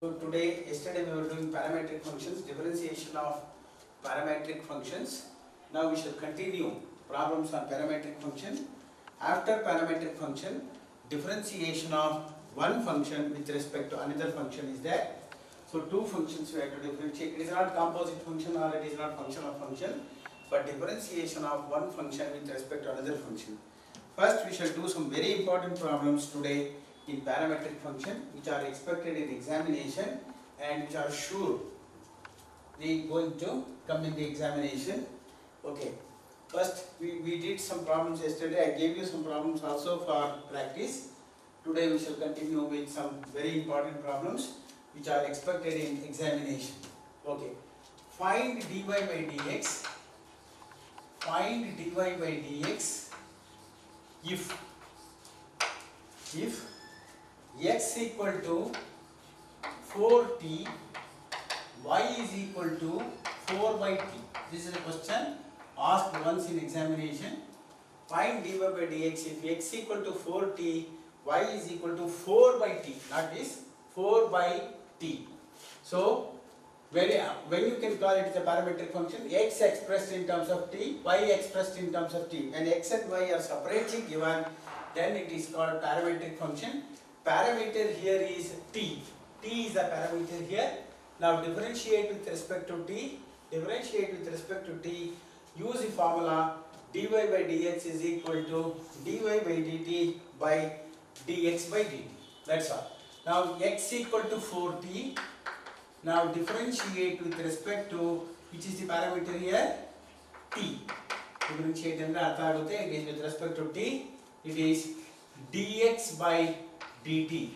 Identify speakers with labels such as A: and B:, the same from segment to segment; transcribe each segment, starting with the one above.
A: Yesterday we were doing parametric functions, differentiation of parametric functions. Now we shall continue problems on parametric function. After parametric function, differentiation of one function with respect to another function is there. So two functions we have to differentiate. It is not composite function or it is not function of function, but differentiation of one function with respect to another function. First we shall do some very important problems today in parametric function which are expected in examination and which are sure they going to come in the examination. Okay. First we did some problems yesterday. I gave you some problems also for practice. Today we shall continue with some very important problems which are expected in examination. Okay. Find dy by dx. Find dy by dx if x equal to 4t, y is equal to 4 by t. This is a question asked once in examination. Find dy by dx if x equal to 4t, y is equal to 4 by t, not this, 4 by t. So, when you can call it as a parametric function, x expressed in terms of t, y expressed in terms of t. When x and y are separately given, then it is called parametric function. Parameter here is t. T is the parameter here. Now differentiate with respect to t. Differentiate with respect to t. Use the formula dy by dx is equal to dy by dt by dx by dt. That's all. Now x equal to 4t. Now differentiate with respect to, which is the parameter here? T. Differentiate and it is with respect to t. It is dx by dt.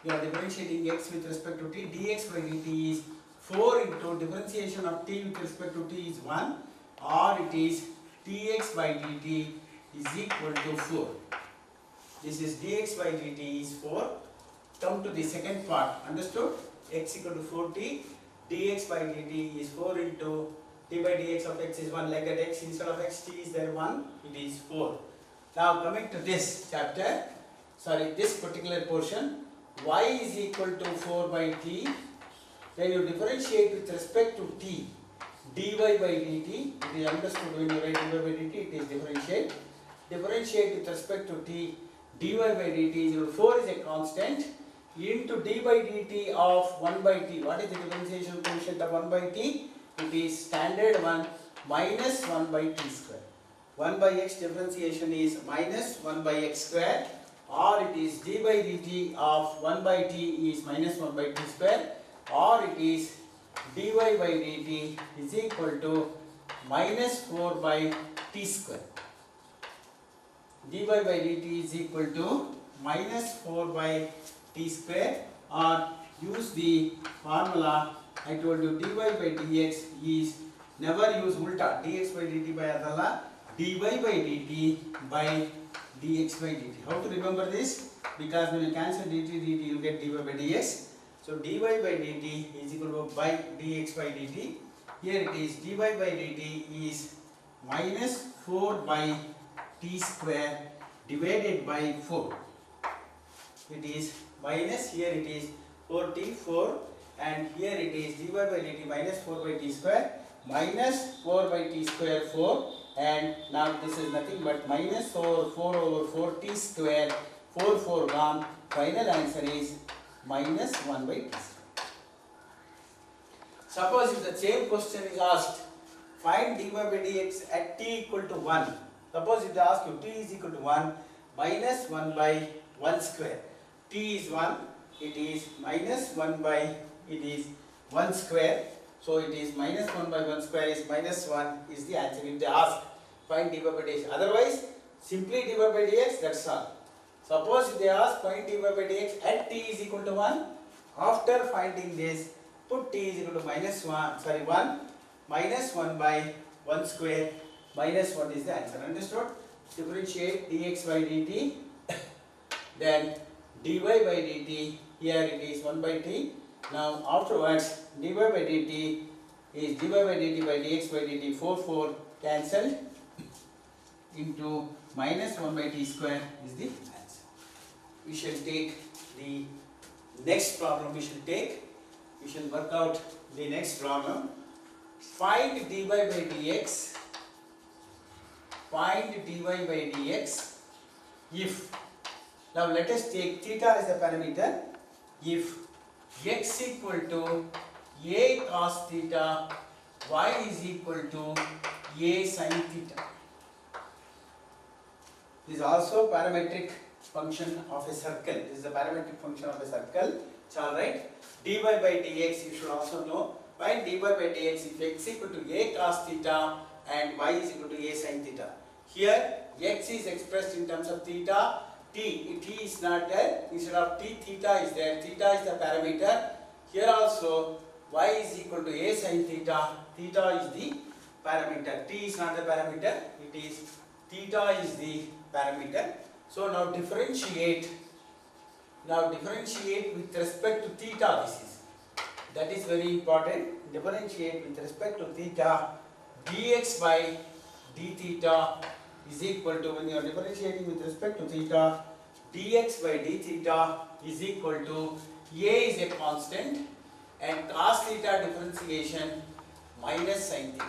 A: We are differentiating x with respect to t. Dx by dt is 4 into differentiation of t with respect to t is 1, or it is dx by dt is equal to 4. This is dx by dt is 4. Come to the second part. Understood? X equal to 4t. Dx by dt is 4 into d by dx of x is 1. Like that, x instead of x, t is there 1. It is 4. Now coming to this chapter, this particular portion, y is equal to 4 by t. When you differentiate with respect to t, dy by dt, it is understood when you write dy by dt, it is differentiate. Differentiate with respect to t, dy by dt is equal to 4 is a constant into d by dt of 1 by t. What is the differentiation coefficient of 1 by t? It is standard 1 minus 1 by t square. 1 by x differentiation is minus 1 by x square, or it is d by dt of 1 by t is minus 1 by t square, or it is dy by dt is equal to minus 4 by t square. dy by dt is equal to minus 4 by t square, or use the formula I told you dy by dx is, never use ulta, dx by dt by adala, dy by dt by dx by dt. How to remember this? Because when you cancel dt you get dy by dx. So dy by dt is equal to by dx by dt. Here it is dy by dt is minus 4 by t square divided by 4. It is minus, here it is 4t, 4, and here it is dy by dt minus 4 by t square, minus 4 by t square 4, and now this is nothing but minus 4 over 4t square, 4 gone. Final answer is minus 1 by t square. Suppose if the same question is asked, find dy by dx at t equal to 1. Suppose if they ask you t is equal to 1, minus 1 by 1 square. T is 1, it is minus 1 by, it is 1 square. So it is minus 1 by 1 square is minus 1 is the answer if they ask find dy by dx. Otherwise, simply dy by dx, that's all. Suppose if they ask find dy by dx at t is equal to 1, after finding this, put t is equal to minus 1, minus 1 by 1 square, minus 1 is the answer. Understood? Differentiate dx by dt, then dy by dt, here it is 1 by t. Now afterwards, dy by dt is dy by dt by dx by dt, 4 cancelled, into minus 1 by t square is the answer. We shall take the next problem. We shall take we shall work out the next problem. Find dy by dx. Find dy by dx if, now let us take theta as the parameter. If x equal to a cos theta, y is equal to a sin theta. This is also parametric function of a circle. This is the parametric function of a circle. It's alright. Dy by dx, you should also know. Find dy by dx if x equal to a cos theta and y is equal to a sin theta. Here x is expressed in terms of theta. T is not there. Instead of t, theta is there. Theta is the parameter. Here also y is equal to a sin theta. Theta is the parameter. T is not the parameter. It is theta is the parameter. So now differentiate. Now differentiate with respect to theta. That is very important. Differentiate with respect to theta. Dx by d theta is equal to, when you are differentiating with respect to theta, dx by d theta is equal to, a is a constant and cos theta differentiation minus sin theta.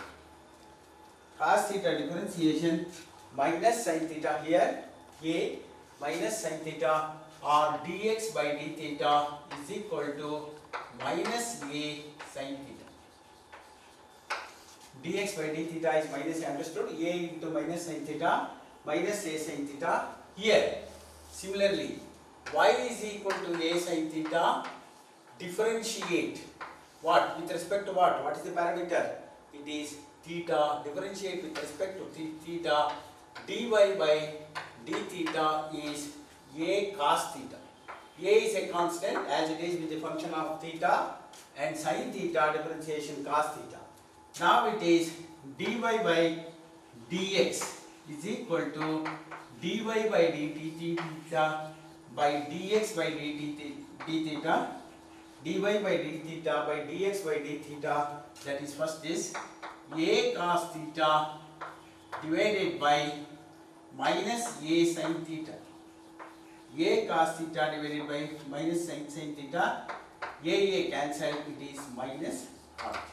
A: Cos theta differentiation minus sin theta, here a minus sin theta, or dx by d theta is equal to minus a sin theta. Dx by d theta is minus, understood, a into minus sin theta minus a sin theta. Here similarly y is equal to a sin theta. Differentiate what with respect to what is the parameter? It is theta. Differentiate with respect to theta. Dy by d theta is a cos theta. A is a constant as it is with the function of theta, and sin theta differentiation cos theta. Now it is dy by dx is equal to dy by dt theta by dx by d theta. Dy by d theta by dx by d theta, that is first is a cos theta divided by minus a sin theta. A cos theta divided by minus sin theta. A cancel, it is minus cot theta.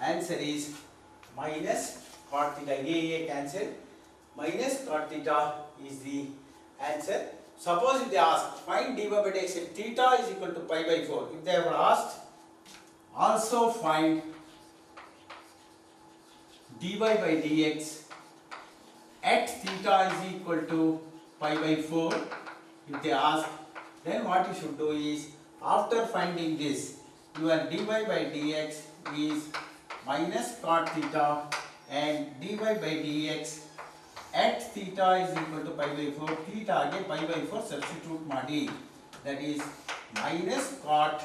A: Answer is minus cot theta. A cancel, minus cot theta is the answer. Suppose if they ask find dy by dx if theta is equal to pi by 4. If they have asked also find dy by dx at theta is equal to pi by 4. If they ask, then what you should do is, after finding this, your dy by dx is minus cot theta and dy by dx at theta is equal to pi by 4. Theta again pi by 4 substitute ಮಾಡಿ. That is minus cot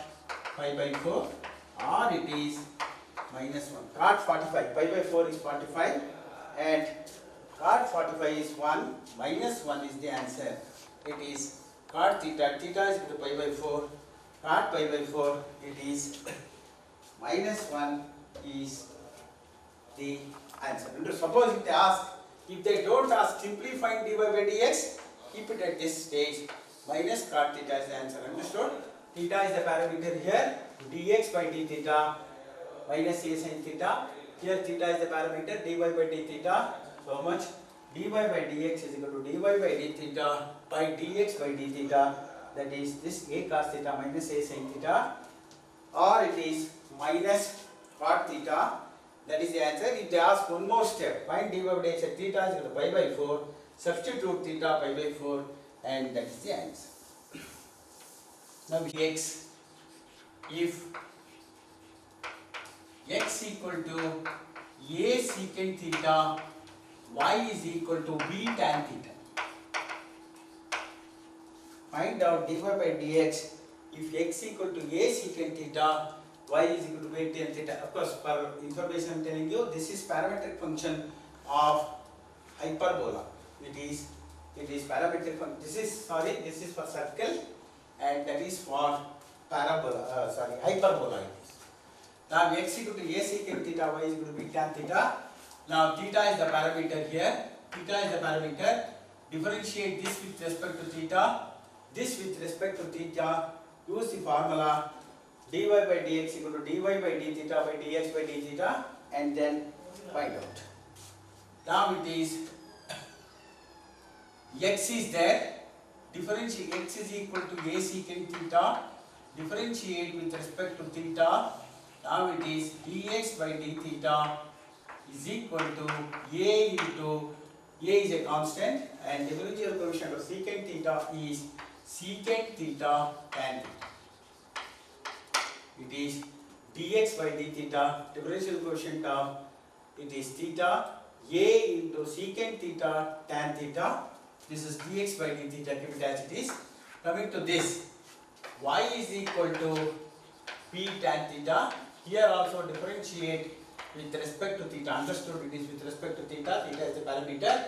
A: pi by 4, or it is minus 1. Cot 45. Pi by 4 is 45 and cot 45 is 1. Minus 1 is the answer. It is cot theta. Theta is equal to pi by 4. Cot pi by 4. It is minus 1 is the answer. Suppose if they ask, if they don't ask, simply find dy by dx, keep it at this stage. Minus cot theta is the answer. Understood? Theta is the parameter here. Dx by d theta minus a sin theta. Here theta is the parameter. Dy by d theta. So much. Dy by dx is equal to dy by d theta by dx by d theta. That is this a cos theta minus a sin theta. Or it is minus cot theta. That is the answer. If they ask one more step, find dy by dx at theta is equal to pi by 4. Substitute theta pi by 4, and that is the answer. Now dx, if x equal to a secant theta, y is equal to b tan theta. Find out dy by dx if x equal to a secant theta, y is equal to b tan theta. Of course, for information I am telling you, this is parametric function of hyperbola. It is parametric function. This is for circle, and that is for parabola. Hyperbola. It is. Now x equal to a secant theta, y is equal to b tan theta. Now theta is the parameter here. Theta is the parameter. Differentiate this with respect to theta. This with respect to theta. Use the formula dy by dx equal to dy by d theta by dx by d theta, and then find out. Now it is x is there, differentiate x is equal to a secant theta, differentiate with respect to theta. Now it is dx by d theta is equal to a into, a is a constant, and differential coefficient of secant theta is secant theta tan theta. It is dx by d theta, differential coefficient of it is theta, a into secant theta tan theta. This is dx by d theta, keep it as it is. Coming to this, y is equal to p tan theta. Here also differentiate with respect to theta. Understood, it is with respect to theta. Theta is the parameter.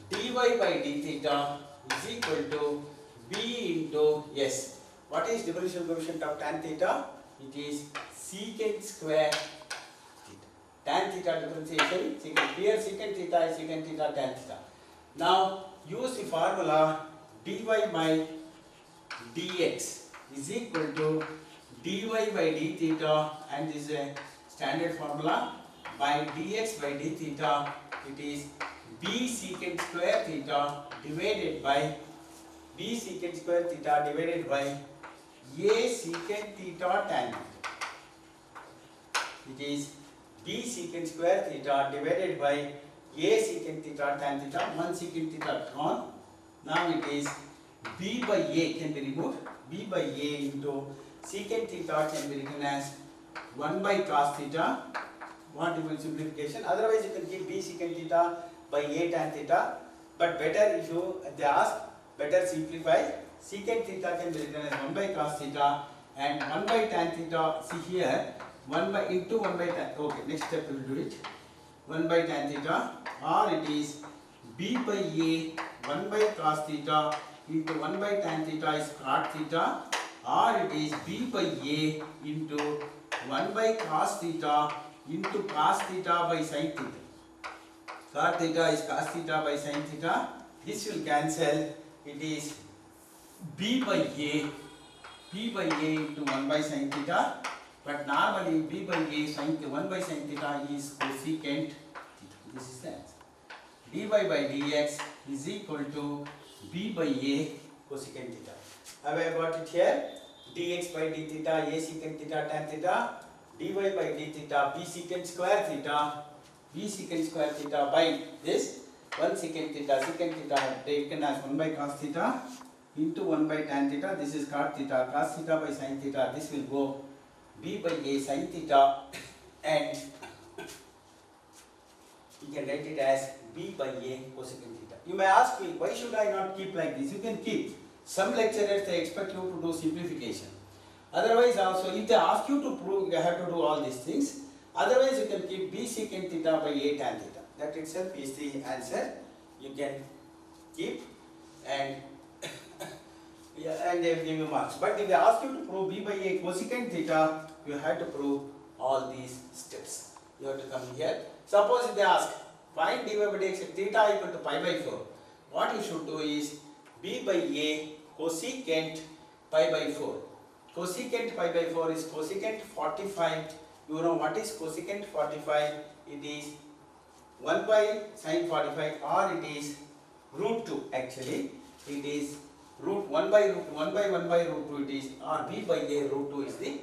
A: dy by d theta is equal to b into s. What is differential coefficient of tan theta? It is secant square theta. Tan theta differentiation, secant, here secant theta is secant theta tan theta. Now use the formula dy by dx is equal to dy by d theta, and this is a standard formula. By dx by d theta, it is b secant square theta divided by b secant square theta divided by a secant theta tan theta. It is b secant square theta divided by a secant theta tan theta. One secant theta gone. Now it is b by a can be removed. B by a into secant theta can be written as 1 by cos theta. Multiple simplification. Otherwise you can keep b secant theta by a tan theta. But better if they ask, better simplify. Secant theta can be written as 1 by cos theta, and 1 by tan theta. See here, 1 by into 1 by tan. Okay, next step we will do it. 1 by tan theta, or it is b by a 1 by cos theta into 1 by tan theta is cot theta, or it is b by a into 1 by cos theta into cos theta by sin theta. Cot theta is cos theta by sin theta. This will cancel. It is b by a into 1 by sin theta. But normally b by a sin 1 by sin theta is cosecant theta. This is the answer. dy by dx is equal to b by a cosecant theta. Have I got it here? Dx by d theta, a secant theta tan theta, dy by d theta, b secant square theta by this 1 secant theta taken as 1 by cos theta into 1 by tan theta. This is cos theta by sin theta. This will go b by a sin theta, and you can write it as b by a cosecant theta. You may ask me, why should I not keep like this? You can keep. Some lecturers, they expect you to do simplification. Otherwise also, if they ask you to prove, you have to do all these things. Otherwise you can keep b secant theta by a tan theta. That itself is the answer. You can keep, and and they will give you marks. But if they ask you to prove b by a cosecant theta, you have to prove all these steps. You have to come here. Suppose if they ask, find dy by dx theta equal to pi by 4. What you should do is b by a cosecant pi by 4. Cosecant pi by 4 is cosecant 45. You know what is cosecant 45? It is 1 by sin 45, or it is root 2 actually. It is root 1 by root 1 by 1 by root 2 it is, or b by a root 2 is the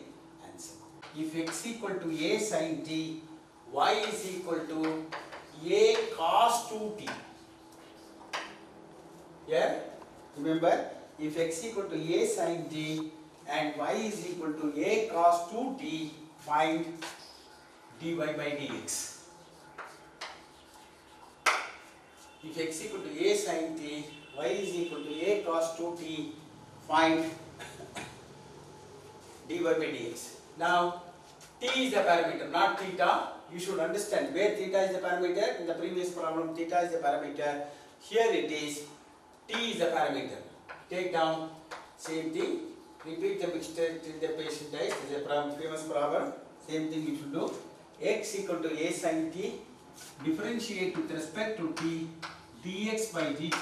A: answer. If x equal to a sin t, y is equal to a cos 2t. Here, remember, if x equal to a sin t and y is equal to a cos 2t, find dy by dx. If x equal to a sin t, y is equal to a cos 2t, find dy by dx. Now, t is the parameter, not theta. You should understand where theta is the parameter. In the previous problem, theta is the parameter. Here it is, t is the parameter. Take down, same thing. Repeat the mixture till the patient dies. This is a famous problem. Same thing you should do. X equal to a sin t. Differentiate with respect to t, dx by dt.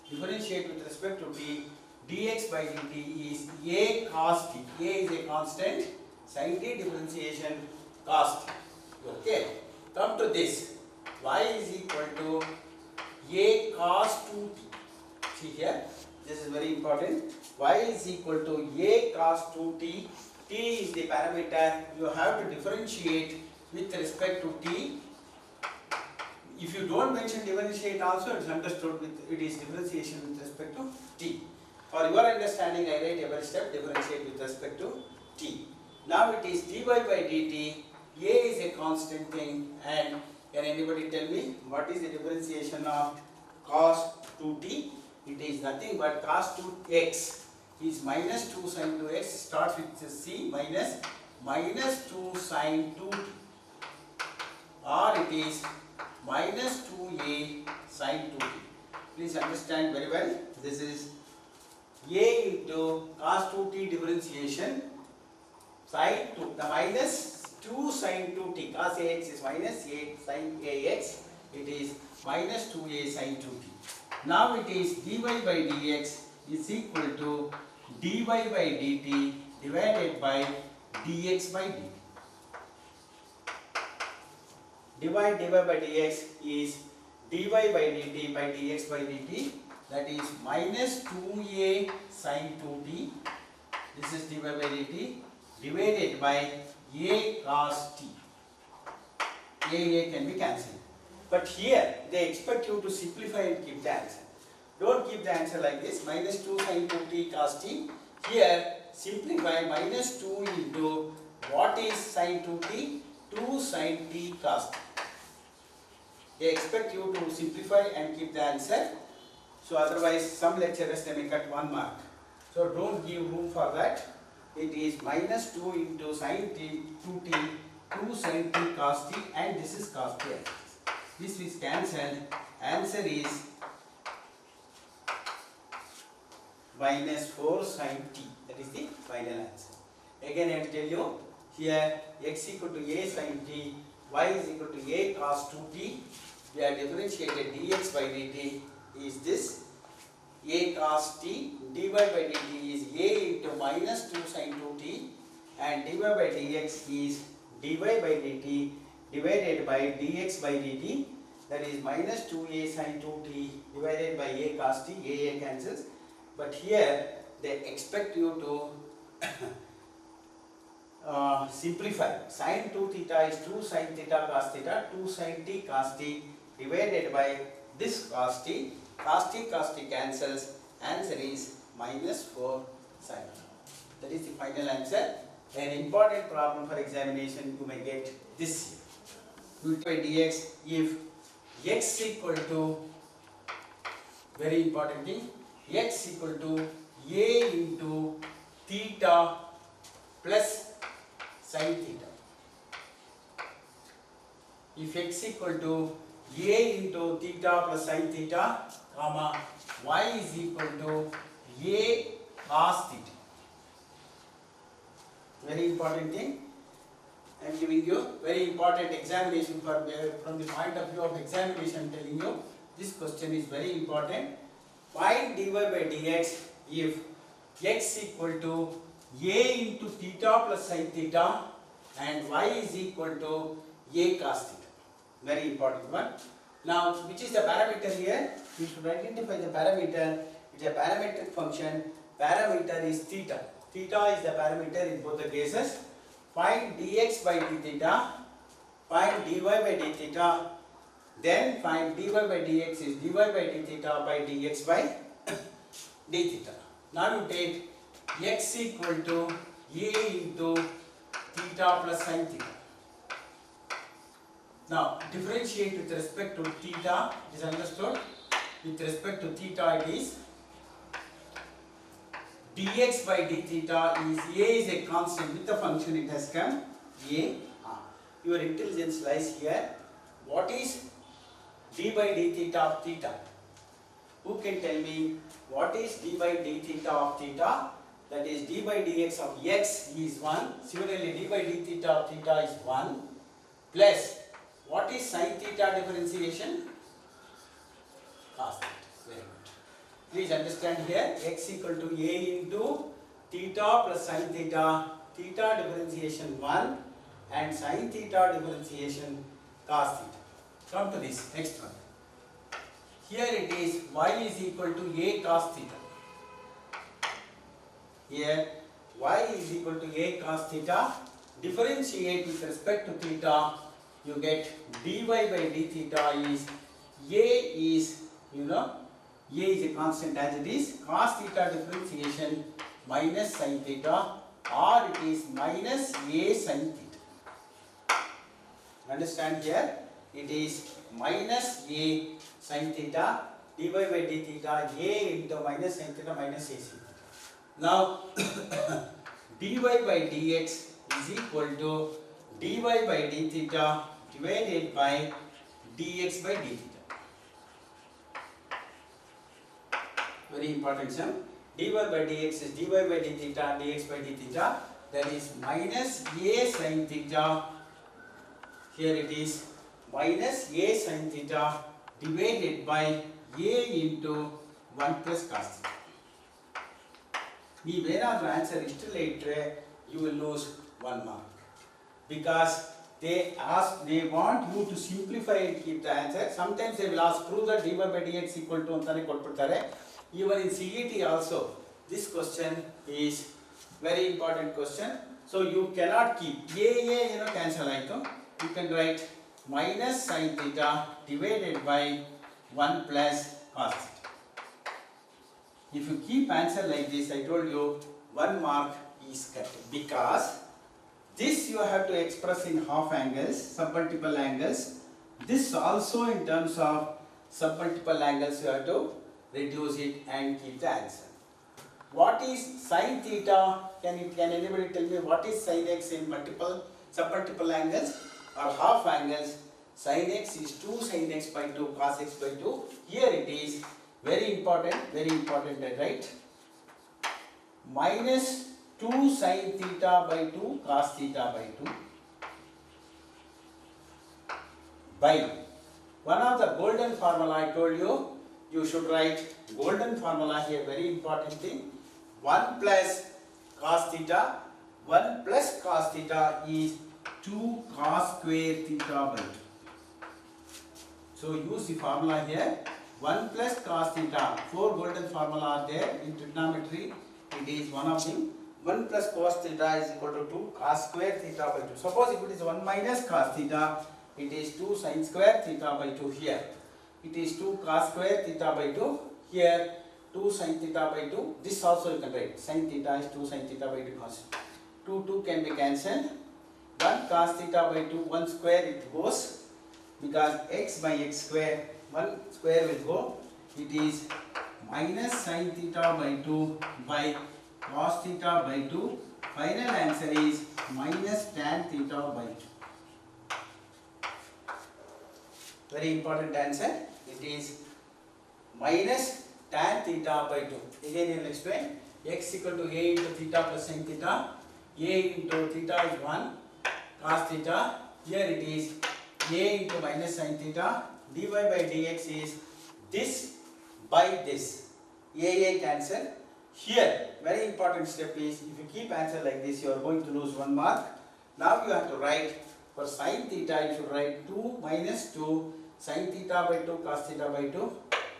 A: Differentiate with respect to t, dx by dt is a cos t. A is a constant, sin t differentiation cos t. Okay, come to this. Y is equal to a cos 2t. See here, this is very important. Y is equal to a cos 2t. T is the parameter. You have to differentiate with respect to t. If you don't mention differentiate also, it's understood with it is differentiation with respect to t. For your understanding, I write every step differentiate with respect to t. Now it is dy by dt. A is a constant thing, and can anybody tell me what is the differentiation of cos 2t? It is nothing but cos 2x is minus 2 sin 2x, starts with c, minus 2 sin 2t, or it is minus 2a sin 2t. Please understand very well. This is a into cos 2t differentiation sin 2, the minus 2 sin 2t, cos ax is minus a sin ax, it is minus 2a sin 2t. Now it is dy by dx is equal to dy by dt divided by dx by dt. Dy by dx is dy by dt by dx by dt, that is minus 2a sin 2t. This is dy by dt divided by a cos t. A can be cancelled. But here they expect you to simplify and keep the answer. Don't keep the answer like this, minus 2 sin 2t cos t. Here simplify minus 2 into what is sin 2t? 2 sin t cos t. They expect you to simplify and keep the answer. So otherwise some lecturers they may cut 1 mark. So don't give room for that. It is minus 2 into sin t 2t, 2 sin t cos t, and this is cos t. This is cancelled. Answer is minus 4 sin t. That is the final answer. Again I will tell you, here x equal to a sin t, y is equal to a cos 2t. We are differentiated dx by dt is this a cos t, dy by dt is a into minus 2 sin 2t, and dy by dx is dy by dt divided by dx by dt, that is minus 2a sin 2t divided by a cos t. A cancels, but here they expect you to simplify. Sin 2 theta is 2 sin theta cos theta, 2 sin t cos t divided by this cos t. Cos t cancels. Answer is minus 4 sin. That is the final answer. An important problem for examination you may get this year. By dx, if x equal to, very important thing, x equal to a into theta plus sin theta. If x equal to a into theta plus sin theta, comma, y is equal to a cos theta. Very important thing. I am giving you very important examination from the point of view of examination. Telling you this question is very important. Find dy by dx if x equal to a into theta plus sin theta and y is equal to a cos theta. Very important one. Now, which is the parameter here? We should identify the parameter. It's a parametric function. Parameter is theta. Theta is the parameter in both the cases. Find dx by d theta. Find dy by d theta. Then find dy by dx is dy by d theta by dx by d theta. Now you take x equal to a into theta plus sin theta. Now differentiate with respect to theta, is understood. With respect to theta it is dx by d theta is a is a constant with the function it has come a. Your intelligence lies here. What is d by d theta of theta? Who can tell me what is d by d theta of theta? That is d by dx of x is 1. Similarly d by d theta of theta is 1 plus what is sin theta differentiation? Cos theta. Very good. Please understand here, x equal to a into theta plus sin theta, theta differentiation 1 and sin theta differentiation cos theta. Come to this next one. Here it is y is equal to a cos theta. Here y is equal to a cos theta. Differentiate with respect to theta, you get dy by d theta is a is, a is a constant as it is, cos theta differentiation minus sin theta, or it is minus a sin theta. Understand here? It is minus a sin theta, dy by d theta, a into minus sin theta minus a sin theta. Now, dy by dx is equal to dy by d theta divided by dx by d theta. Very important sum. Dy by dx is dy by d theta dx by d theta, that is minus a sin theta. Here it is minus a sin theta divided by a into 1 plus cos theta. You may not answer later, you will lose 1 mark, because they want you to simplify and keep the answer. Sometimes they will ask, prove that dy by dx equal to antane kodbirtare. Even in CET also, this question is very important question. So you cannot keep cancel aaytu. You can write minus sin theta divided by 1 plus cos theta. If you keep answer like this, I told you 1 mark is cut, because this you have to express in half angles, submultiple angles. This also in terms of submultiple angles you have to reduce it and keep the answer. What is sin theta? Can anybody tell me what is sin x in submultiple angles or half angles? Sin x is 2 sin x by 2 cos x by 2. Here it is very important, right? Minus 2 sin theta by 2 cos theta by 2 by one of the golden formula I told you. You should write golden formula here, very important thing. 1 plus cos theta, 1 plus cos theta is 2 cos square theta by 2. So use the formula here. 1 plus cos theta, 4 golden formula are there in trigonometry. It is one of them. 1 plus cos theta is equal to 2 cos square theta by 2. Suppose if it is 1 minus cos theta, it is 2 sin square theta by 2 here. It is 2 cos square theta by 2. Here 2 sin theta by 2. This also you can write. Sin theta is 2 sin theta by 2 cos. 2 can be cancelled. 1 cos theta by 2, 1 square it goes, because x by x square, 1 square will go. It is minus sin theta by 2 by cos theta by 2. Final answer is minus tan theta by 2. Very important answer. It is minus tan theta by 2. Again I will explain. X equal to a into theta plus sin theta. A into theta is 1 cos theta. Here it is a into minus sin theta. Dy by dx is this by this. A cancel. Here very important step is, if you keep answer like this, you are going to lose 1 mark. Now you have to write, for sin theta you should write 2 minus 2 sin theta by 2 cos theta by 2,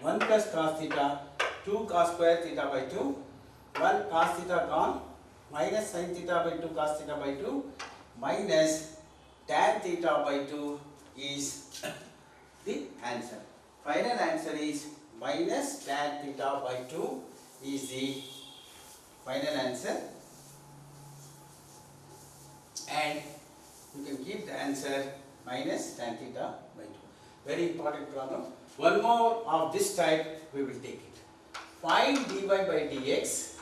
A: 1 plus cos theta, 2 cos square theta by 2, 1 cos theta gone, minus sin theta by 2 cos theta by 2, minus tan theta by 2 is the answer. Final answer is minus tan theta by 2 is the final answer, and you can keep the answer minus tan theta by 2. Very important problem. One more of this type we will take it. Find dy by dx.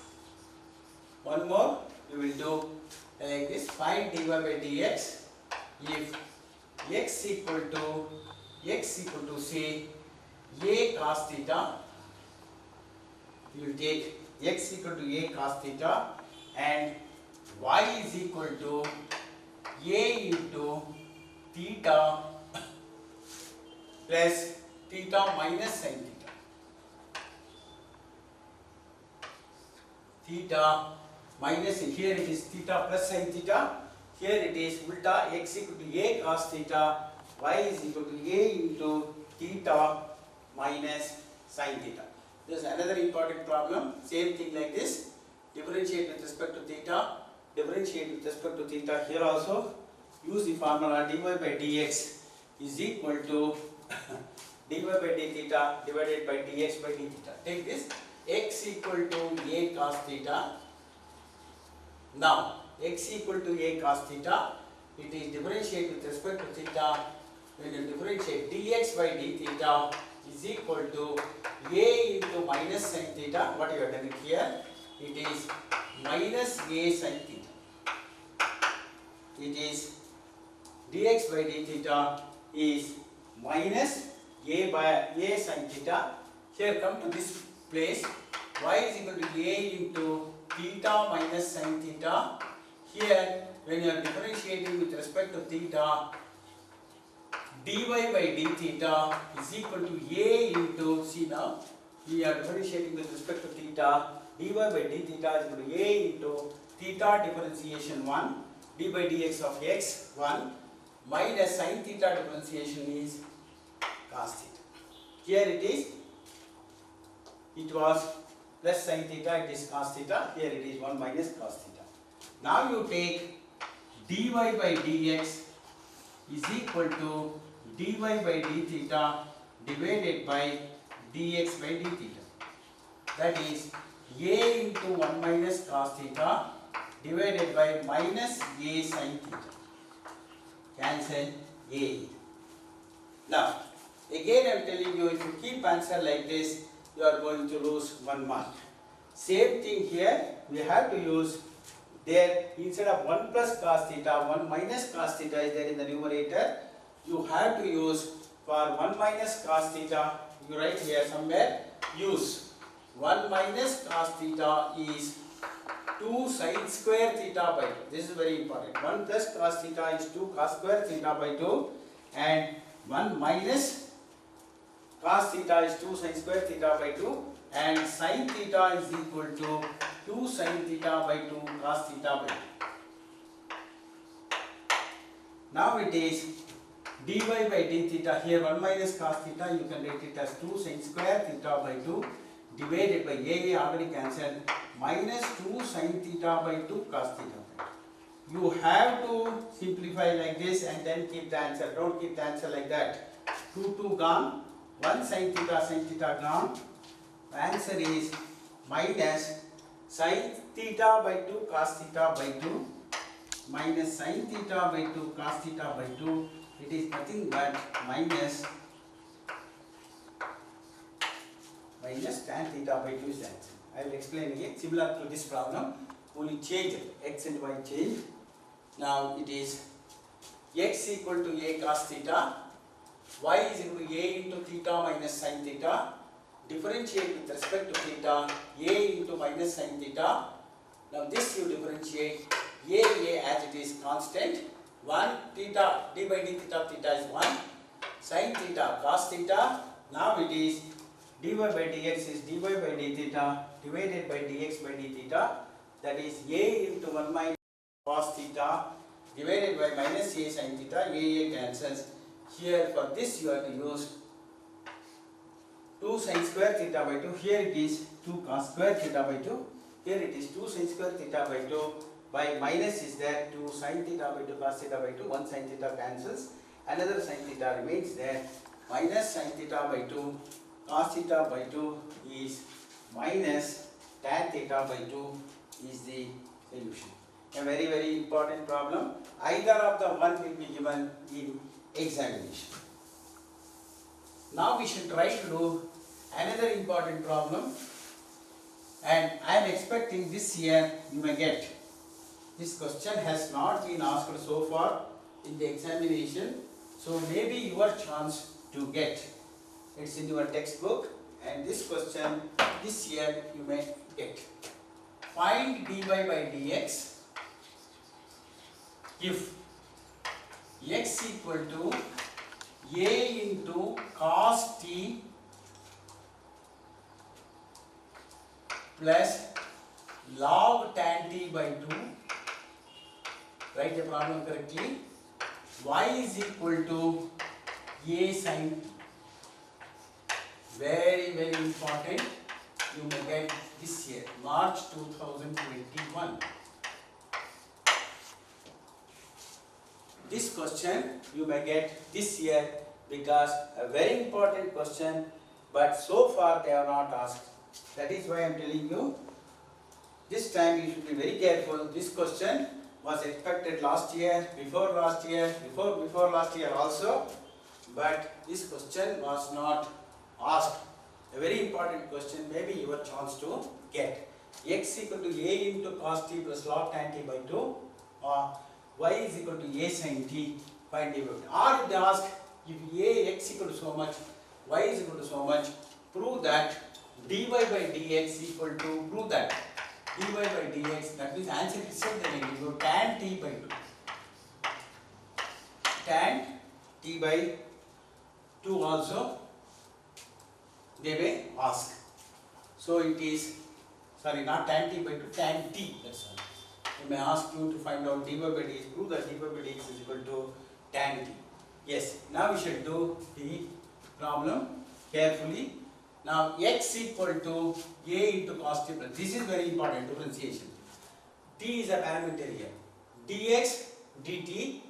A: One more we will do like this. Find dy by dx if x equal to say a cos theta. You will take x equal to a cos theta and y is equal to a into theta plus theta minus sin theta. theta minus, here it is theta plus sin theta, here it is ulta, x equal to a cos theta, y is equal to a into theta minus sin theta. This is another important problem, same thing like this, differentiate with respect to theta, differentiate with respect to theta, here also use the formula dy by dx is equal to dy by d theta divided by dx by d theta. Take this, x equal to a cos theta. Now x equal to a cos theta, it is differentiate with respect to theta. When you differentiate dx by d theta is equal to a into minus sin theta. What you have done here? It is minus a sin theta. It is dx by d theta is minus a by a sin theta. Here come to this place, y is equal to a into theta minus sin theta. Here when you are differentiating with respect to theta, dy by d theta is equal to a into, see now, we are differentiating with respect to theta, dy by d theta is equal to a into theta differentiation 1, d by dx of x 1 minus sin theta differentiation is cos theta. Here it was plus sin theta, it is cos theta, here it is 1 minus cos theta. Now you take dy by dx is equal to dy by d theta divided by dx by d theta. That is a into 1 minus cos theta divided by minus a sin theta. Cancel a. Now again I am telling you, if you keep answer like this, you are going to lose 1 mark. Same thing here, we have to use there, instead of 1 plus cos theta, 1 minus cos theta is there in the numerator. You have to use for 1 minus cos theta, you write here somewhere, use 1 minus cos theta is 2 sin square theta by 2. This is very important. 1 plus cos theta is 2 cos square theta by 2, and 1 minus cos theta is 2 sin square theta by 2, and sin theta is equal to 2 sin theta by 2 cos theta by 2. Now it is dy by d theta, here 1 minus cos theta, you can write it as 2 sin square theta by 2 divided by a already cancelled, minus 2 sin theta by 2 cos theta by 2. You have to simplify like this and then keep the answer. Don't keep the answer like that. 2 gone, 1 sin theta gone. The answer is minus sin theta by 2 cos theta by 2 minus sin theta by 2 cos theta by 2. It is nothing but minus tan theta by 2 is the answer. I will explain again, similar to this problem, only change x and y change. Now it is x equal to a cos theta, y is equal to a into theta minus sin theta, differentiate with respect to theta, a into minus sin theta. Now this you differentiate, a as it is constant, 1 theta, d by d theta, theta is 1, sin theta, cos theta. Now it is dy by dx is dy by d theta divided by dx by d theta, that is a into 1 minus cos theta divided by minus a sin theta, a cancels. Here for this you have to use 2 sin square theta by 2, here it is 2 cos square theta by 2, here it is 2 sin square theta by 2, by minus is there, 2 sin theta by 2 cos theta by 2, 1 sin theta cancels, another sin theta remains there, minus sin theta by 2 cos theta by 2 is minus tan theta by 2 is the solution. A very, very important problem. Either of the one will be given in examination. Now we should try to do another important problem, and I am expecting this year you may get. This question has not been asked so far in the examination, so maybe your chance to get. It's in your textbook, and this question this year you may get. Find dy by dx if x equal to a into cos t plus log tan t by 2, write the problem correctly, y is equal to a sin t. Very, very important. You may get this year, March 2021. This question you may get this year because a very important question, but so far they are not asked. That is why I am telling you, this time you should be very careful. This question was expected last year, before last year, before last year also, but this question was not asked. A very important question, maybe your chance to get. X equal to a into cos t plus log tan t by 2, or y is equal to a sin t, find the value. Or if they ask, if a x equal to so much, y is equal to so much, prove that dy by dx equal to, prove that dy by dx, that means answer itself then it will go tan t by 2. Tan t by 2 also they may ask. So it is, sorry, not tan t by 2, tan t, that's all. They may ask you to find out dy by dx, prove that dy by dx is equal to tan t. Yes, now we should do the problem carefully. Now x equal to a into cos t plus, this is very important, differentiation. T is a parameter here, dx dt,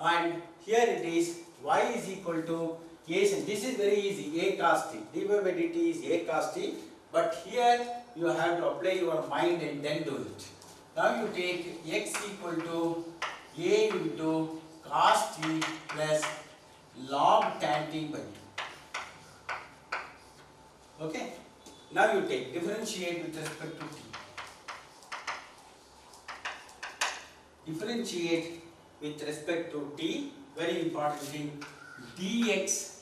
A: and here it is y is equal to a sin. This is very easy, a cos t, dy by dt is a cos t, but here you have to apply your mind and then do it. Now you take x equal to a into cos t plus log tan t by 2. Okay. Now you take, differentiate with respect to t. Differentiate with respect to t, very important thing, dx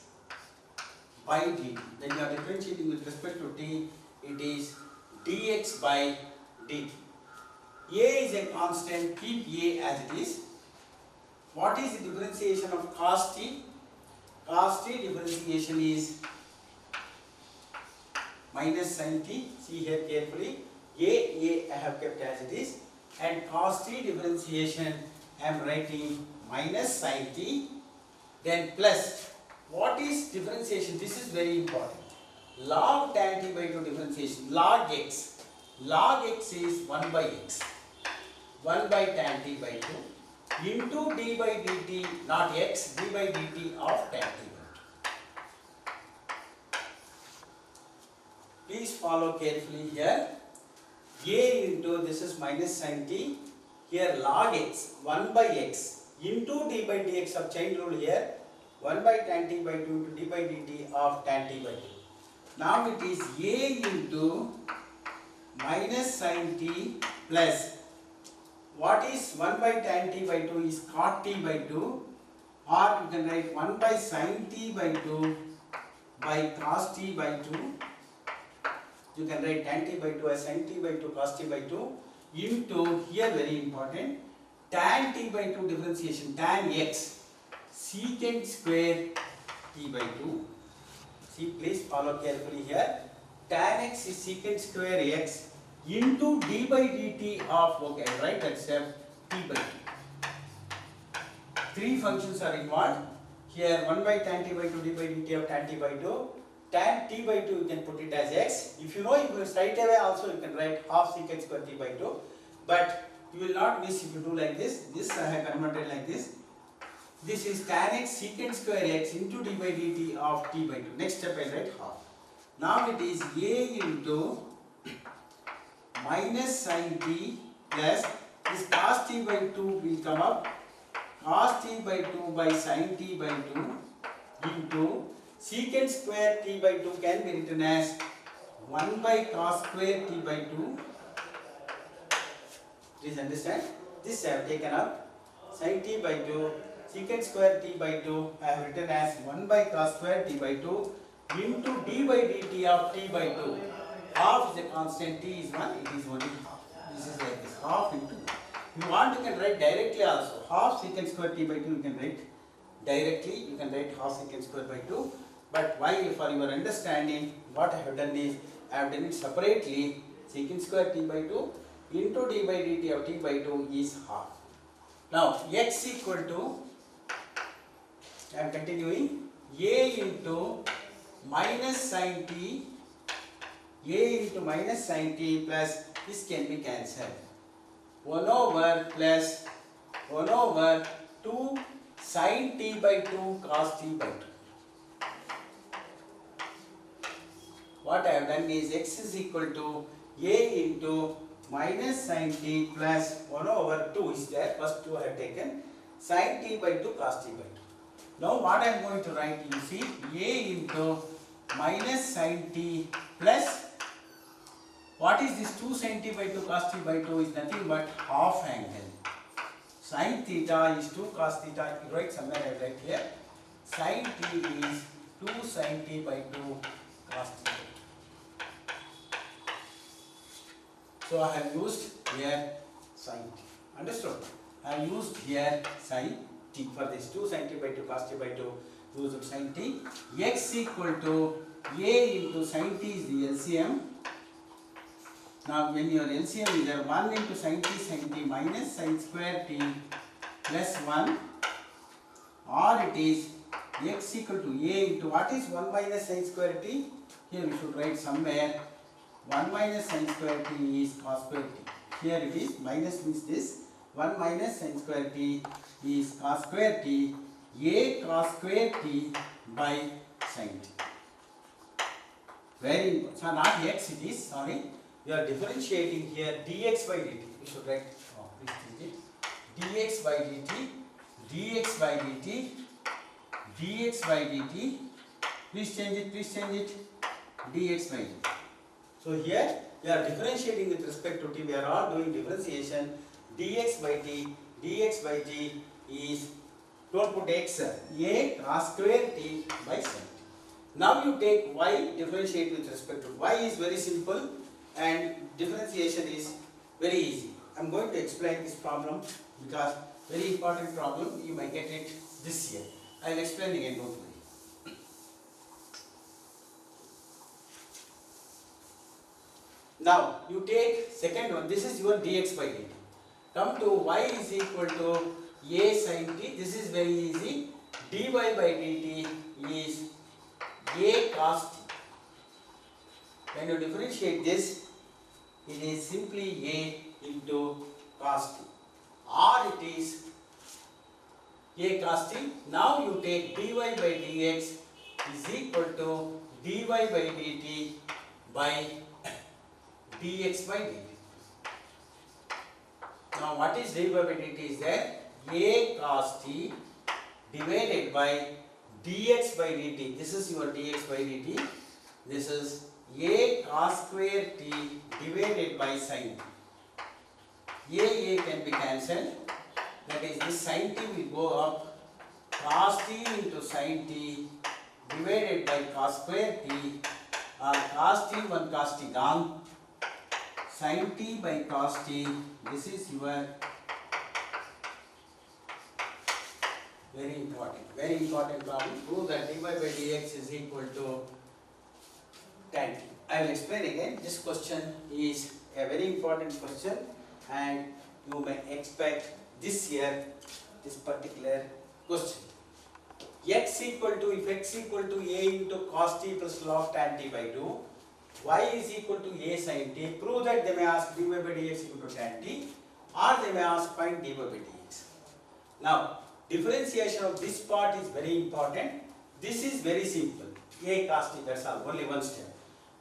A: by dt. When you are differentiating with respect to t, it is dx by dt. A is a constant, keep a as it is. What is the differentiation of cos t? Cos t differentiation is minus sin t, see here carefully, a I have kept as it is, and cos t differentiation I am writing minus sin t, then plus, what is differentiation? This is very important. Log tan t by 2 differentiation, log x is 1 by x, 1 by tan t by 2 into d by dt, not x, d by dt of tan t by 2. Please follow carefully here. A into, this is minus sin t, here log x, 1 by x into d by dx of chain rule here, 1 by tan t by 2 into d by dt of tan t by 2. Now it is a into minus sin t plus, what is 1 by tan t by 2 is cot t by 2, or you can write 1 by sin t by 2 by cos t by 2. You can write tan t by 2 as sin t by 2 cos t by 2 into, here very important, tan t by 2 differentiation, tan x secant square t by 2. See, please follow carefully here. Tan x is secant square x into d by dt of, okay, right, that step, t by 2. Three functions are involved. Here 1 by tan t by 2 d by dt of tan t by 2. Tan t by 2 you can put it as x. If you know, you will straight away also you can write half secant square t by 2. But you will not miss if you do like this. This I have converted like this. This is tan x secant square x into d by dt of t by 2. Next step I write half. Now it is a into minus sin t plus, this cos t by 2 will come up, cos t by 2 by sin t by 2 into secant square t by 2 can be written as 1 by cos square t by 2. Please understand, this I have taken up, sin t by 2, secant square t by 2 I have written as 1 by cos square t by 2 into d by dt of t by 2. Half is a constant, t is 1, it is only half. This is like this, half into. If you want, you can write directly also. Half secant square t by 2 you can write directly, you can write half secant square by 2. But why, for your understanding, what I have done is, I have done it separately, secant square t by 2 into d by dt of t by 2 is half. Now x equal to, I am continuing, a into minus sin t, a into minus sin t plus this can be cancelled. 1 over plus 1 over 2 sin t by 2 cos t by 2. What I have done is x is equal to a into minus sin t plus 1 over 2 is there. First 2 I have taken, sin t by 2 cos t by 2. Now what I am going to write, you see, a into minus sin t plus, what is this 2 sin t by 2 cos t by 2 is nothing but half angle. Sin theta is 2 cos theta, you write somewhere, I write here. Sin t is 2 sin t by 2 cos t by 2. So I have used here sin t. Understood? I have used here sin t for this 2 sin t by 2 cos t by 2. Used sin t. X equal to a into sin t is the LCM. Now when your LCM is there, 1 into sin t minus sin square t plus 1, or it is x equal to a into what is 1 minus sin square t? Here we should write somewhere 1 minus sin square t is cos square t. Here it is, minus means this, 1 minus sin square t is cos square t, a cos square t by sin t. Very important. So not x it is, sorry. We are differentiating here dx by dt. We should write, please change it. dx by dt, dx by dt, dx by dt. Please change it, dx by dt. So here we are differentiating with respect to t. We are all doing differentiation. dx by t, dx by t is, don't put x, a cos square t by sin t. Now you take y, differentiate with respect to y is very simple and differentiation is very easy. I am going to explain this problem because very important problem, you might get it this year. I will explain again, don't worry. Now you take second one, this is your dx by dt. Come to y is equal to a sin t, this is very easy. dy by dt is a cos t. When you differentiate this, it is simply a into cos t, or it is a cos t. Now you take dy by dx is equal to dy by dt by dx by dt. Now what is dy by dt is there? A cos t divided by dx by dt. This is your dx by dt. This is a cos square t divided by sin t. A can be cancelled. That is, this sin t will go up. Cos t into sin t divided by cos square t, or cos t 1 cos t gone. Sin t by cos t. This is your very important problem. Prove that dy by dx is equal to tan t. I will explain again. This question is a very important question and you may expect this year this particular question. X equal to, if x equal to a into cos t plus log tan t by 2, y is equal to a sin t, prove that they may ask dy by dx equal to tan t, or they may ask find dy by dx. Now differentiation of this part is very important. This is very simple, a cos t, that's all, only one step.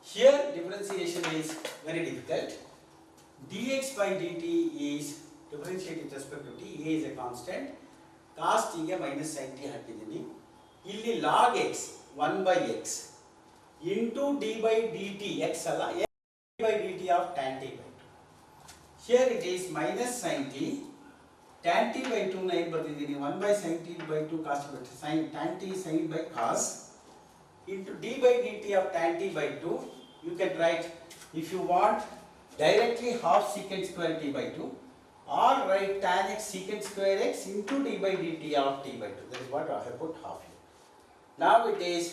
A: Here differentiation is very difficult. dx by dt is differentiate with respect to t, a is a constant, cos t ಗೆ minus sin t ಹಾಕಿದ್ದೀನಿ. ಇಲ್ಲಿ log x 1 by x into d by dt, x ಅಲ್ಲ, d by dt of tan t by 2. Here it is minus sin t, tan t by 2 ನ ಏನು ಬರ್ತಿದ್ದೀನಿ, 1 by sin t by 2 cos t by 2, sin tan t sin by cos into d by dt of tan t by 2. You can write, if you want, directly half secant square t by 2, or write tan x secant square x into d by dt of t by 2. That is what I have put half here. Now it is,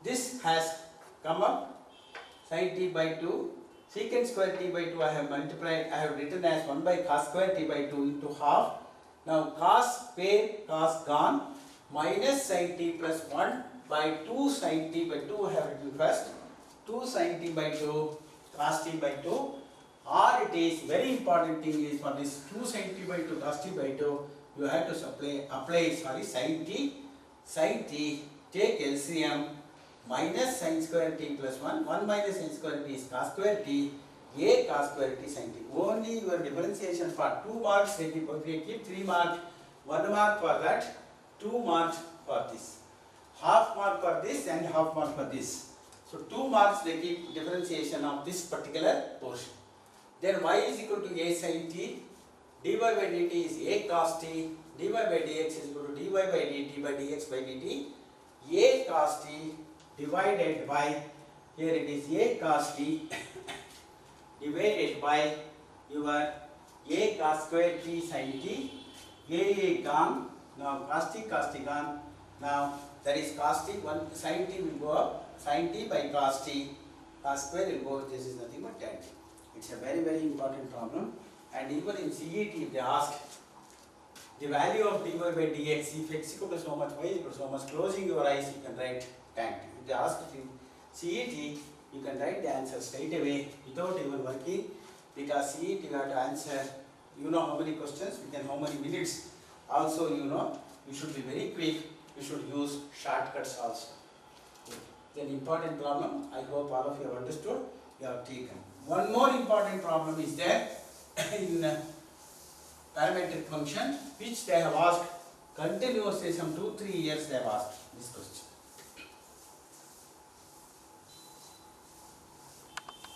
A: this has come up, sin t by 2 Secant square t by 2 I have multiplied, I have written as 1 by cos square t by 2 into half. Now cos pair, cos gone, minus sin t plus 1 by 2 sin t by 2 I have written first. 2 sin t by 2 cos t by 2, or it is very important thing is for this 2 sin t by 2 cos t by 2 you have to apply sin t, take LCM, minus sin square t plus 1, 1 minus sin square t is cos square t, a cos square t sin t. Only your differentiation for 2 marks they keep 3 marks, 1 mark for that, 2 marks for this, half mark for this and half mark for this. So 2 marks they keep differentiation of this particular portion. Then y is equal to a sin t, dy by dt is a cos t, dy by dx is equal to dy by dt by dx by dt, a cos t divided by, here it is a cos t divided by your a cos square t sin t, a gone, now cos t gone, now that is cos t, 1 sin t will go up, sin t by cos t, cos square will go, this is nothing but tan t. It's a very important problem, and even in CET if they ask the value of dy by dx, if x equal to so much, y equal to so much, closing your eyes you can write tan t. If they ask it in CET, you can write the answer straight away without even working, because CET you have to answer, you know how many questions, within how many minutes. Also you know, you should be very quick, you should use shortcuts also. It's an important problem, I hope all of you have understood, you have taken. One more important problem is there in parametric function, which they have asked continuously some 2-3 years they have asked this question.